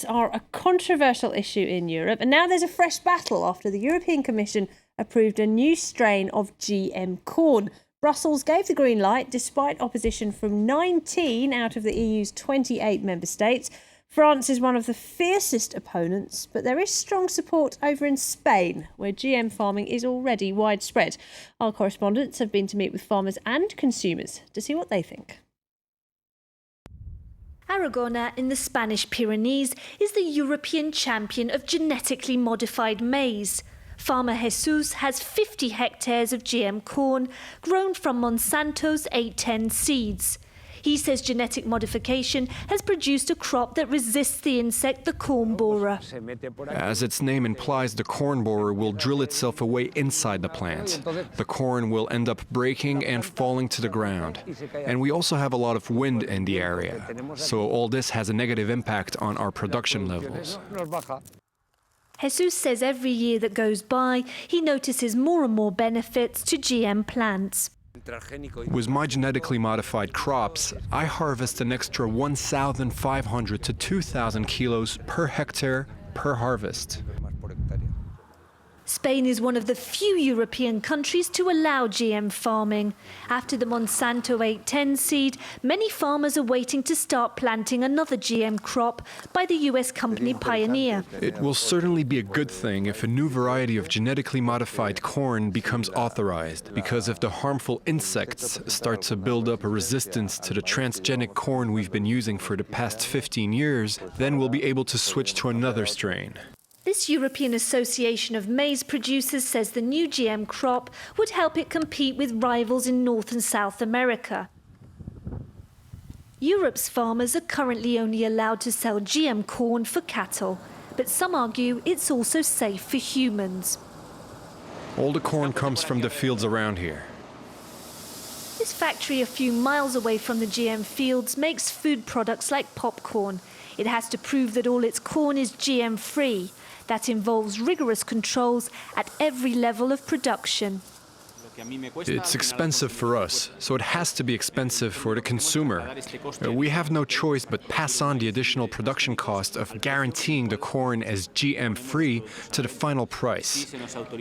Egypt are a controversial issue in Europe, and now there's a fresh battle after the European Commission approved a new strain of GM corn. Brussels gave the green light despite opposition from 19 out of the EU's 28 member states. France is one of the fiercest opponents, but there is strong support over in Spain, where GM farming is already widespread. Our correspondents have been to meet with farmers and consumers to see what they think. Aragona in the Spanish Pyrenees is the European champion of genetically modified maize. Farmer Jesus has 50 hectares of GM corn grown from Monsanto's 810 seeds. He says genetic modification has produced a crop that resists the insect, the corn borer. As its name implies, the corn borer will drill itself away inside the plant. The corn will end up breaking and falling to the ground. And we also have a lot of wind in the area, so all this has a negative impact on our production levels. Jesus says every year that goes by, he notices more and more benefits to GM plants. With my genetically modified crops, I harvest an extra 1,500 to 2,000 kilos per hectare per harvest. Spain is one of the few European countries to allow GM farming. After the Monsanto 810 seed, many farmers are waiting to start planting another GM crop by the US company Pioneer. It will certainly be a good thing if a new variety of genetically modified corn becomes authorized, because if the harmful insects start to build up a resistance to the transgenic corn we've been using for the past 15 years, then we'll be able to switch to another strain. This European Association of Maize Producers says the new GM crop would help it compete with rivals in North and South America. Europe's farmers are currently only allowed to sell GM corn for cattle, but some argue it's also safe for humans. All the corn comes from the fields around here. This factory a few miles away from the GM fields makes food products like popcorn. It has to prove that all its corn is GM-free. That involves rigorous controls at every level of production. It's expensive for us, so it has to be expensive for the consumer. We have no choice but pass on the additional production cost of guaranteeing the corn as GM-free to the final price.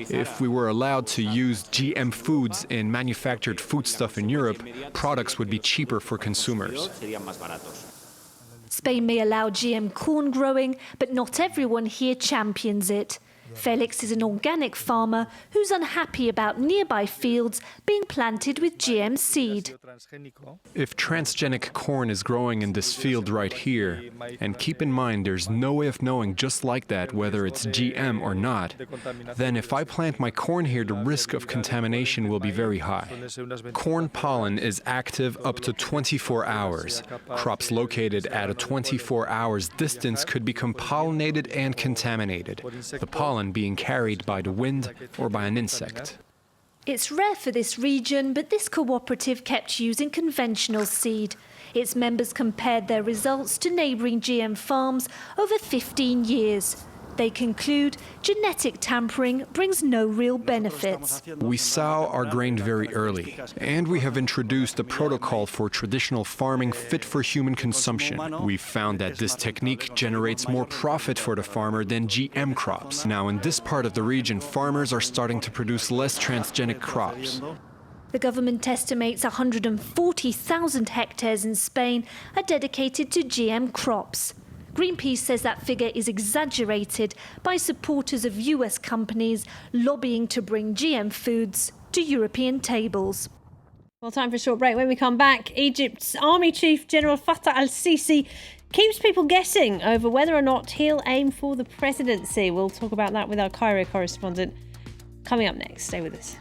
If we were allowed to use GM foods in manufactured foodstuff in Europe, products would be cheaper for consumers. Spain may allow GM corn growing, but not everyone here champions it. Felix is an organic farmer who's unhappy about nearby fields being planted with GM seed. If transgenic corn is growing in this field right here, and keep in mind there's no way of knowing just like that whether it's GM or not, then if I plant my corn here, the risk of contamination will be very high. Corn pollen is active up to 24 hours. Crops located at a 24 hours distance could become pollinated and contaminated. The pollen being carried by the wind or by an insect. It's rare for this region, but this cooperative kept using conventional seed. Its members compared their results to neighbouring GM farms over 15 years. They conclude genetic tampering brings no real benefits. We sow our grain very early, and we have introduced a protocol for traditional farming fit for human consumption. We've found that this technique generates more profit for the farmer than GM crops. Now, in this part of the region, farmers are starting to produce less transgenic crops. The government estimates 140,000 hectares in Spain are dedicated to GM crops. Greenpeace says that figure is exaggerated by supporters of US companies lobbying to bring GM foods to European tables. Well, time for a short break. When we come back, Egypt's Army Chief General Fattah al-Sisi keeps people guessing over whether or not he'll aim for the presidency. We'll talk about that with our Cairo correspondent coming up next. Stay with us.